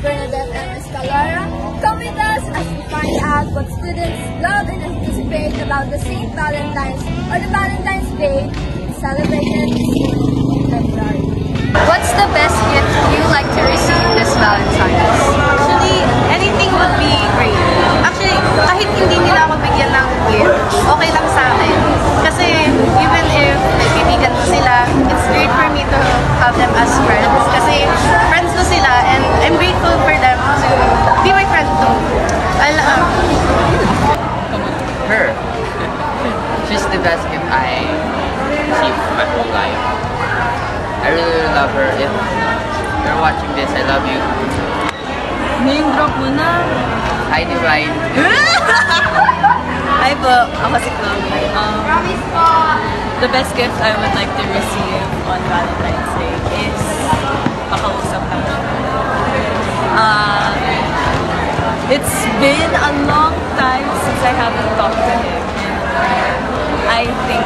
Bernadette M. Escalara. Come with us as we find out what students love and anticipate about the St. Valentine's or the Valentine's Day celebrated in February. What's the best gift you like to receive this Valentine's? Actually, anything would be great. Actually, kahit hindi nila ako bigyan ng gift, okay lang sa akin. Kasi even if kaibigan ko sila, it's great for me to have them as friends. Kasi friends ko sila and I'm grateful for them to be my friend too. Her. She's the best gift I received my whole life. I really love her. If you're watching this, I love you. Name drop mo na. Hi, Divine. Hi po, ako si Chloe. The best gift I would like to receive on Valentine's Day is makausap lang siya. It's been a long time since I haven't talked to him. And I think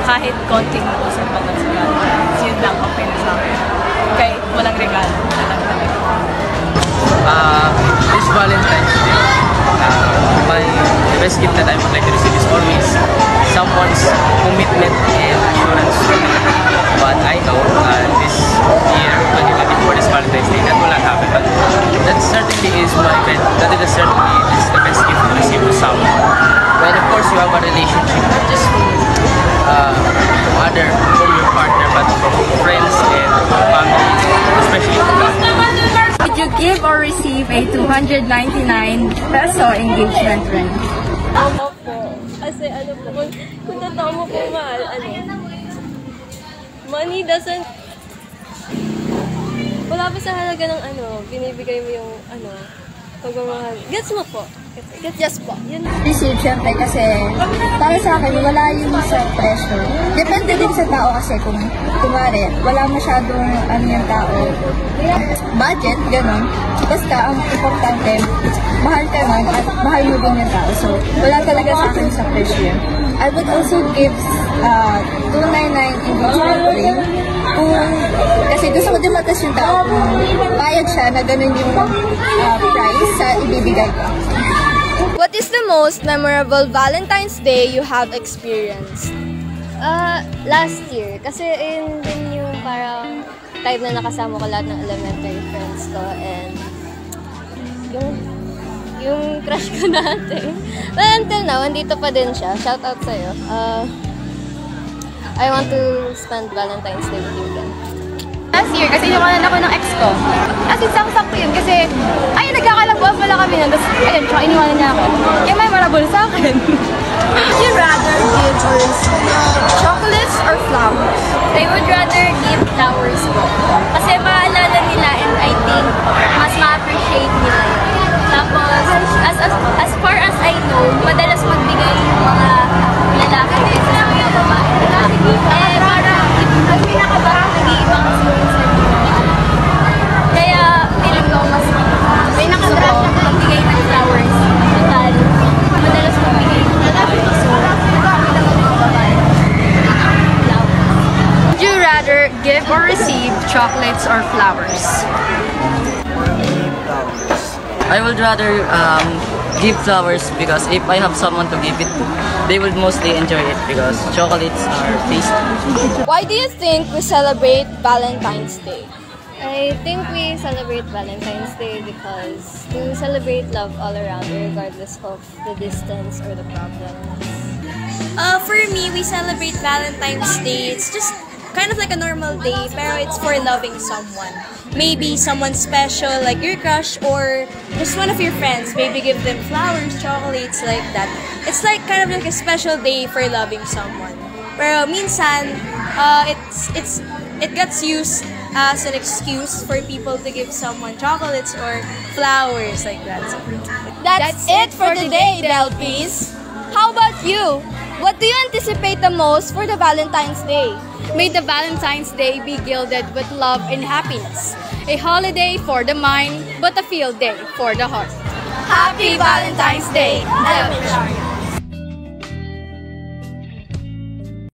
kahit konting usap pa lang sa Valentine's, yun lang okay na sa akin. Kahit walang regalo, na lang talaga. This Valentine's Day, the best gift that I would like to receive is always someone's commitment and assurance to me. But I know this year, 2024, this Valentine's Day, that will not happen. But that certainly is that is certainly is the best gift to receive to someone. When of course you have a relationship, not just from your partner, but from friends and family, especially from God. Did you give or receive a 299 peso engagement ring? Opo. Kasi po, kung totoo mo po mahal, money doesn't, wala pa sa halaga ng binibigay mo yung pagmamahal. Gets mo po? Yes po. Yun. Receive, syempre, kasi para sa akin, wala yung sa pressure. Depende din sa tao kasi kung kumari, wala masyadong yung tao. Budget, gano'n. Basta, ang importante, mahal ka man at mahal mo din yung tao. So, wala talaga sa akin sa pressure. I would also give 299 engagement ring. Kasi gusto ko din matas yung tao kung bayad siya na gano'n yung price sa ibibigay ko. What is the most memorable Valentine's Day you have experienced? Last year. Kasi yun din yung parang time na nakasama ko lahat ng elementary friends ko and yung crush ko dati. But until now, andito pa din siya. Shout out sa'yo. I want to spend Valentine's Day with you again. Last year, kasi inuwanan ako ng ex ko. As in, saksak ko yun kasi, ayun, nagkakalagbuan pala kami nun. Tapos, ayun, tsaka iniwanan niya ako. Kaya may marabol sa akin. Would you rather give or receive chocolates or flowers? I would rather give flowers po. Kasi maalala nila and I think mas ma-appreciate nila yun. Tapos, as far as I know, madalas magbigay yung mga lalaki kaysa sa mga babae. Eh, parang, ang pinakabarang nag-iibang kasi yung sa kaya, feeling ko mas may nakadraft na magbigay ng flowers. Total, madalas magbigay yung lalaki. So, marami lang ang mga babae. Would you rather give or receive chocolates or flowers? I would rather give flowers because if I have someone to give it to, they would mostly enjoy it because chocolates are tasty. Why do you think we celebrate Valentine's Day? I think we celebrate Valentine's Day because to celebrate love all around regardless of the distance or the problems. For me, we celebrate Valentine's Day. It's just kind of like a normal day, pero it's for loving someone. Maybe someone special like your crush or just one of your friends. Maybe give them flowers, chocolates, like that. It's like kind of like a special day for loving someone. Pero minsan, it gets used as an excuse for people to give someone chocolates or flowers like that. That's it for today, Delpies. How about you? What do you anticipate the most for the Valentine's Day? May the Valentine's Day be gilded with love and happiness. A holiday for the mind, but a field day for the heart. Happy Valentine's Day, Delpies!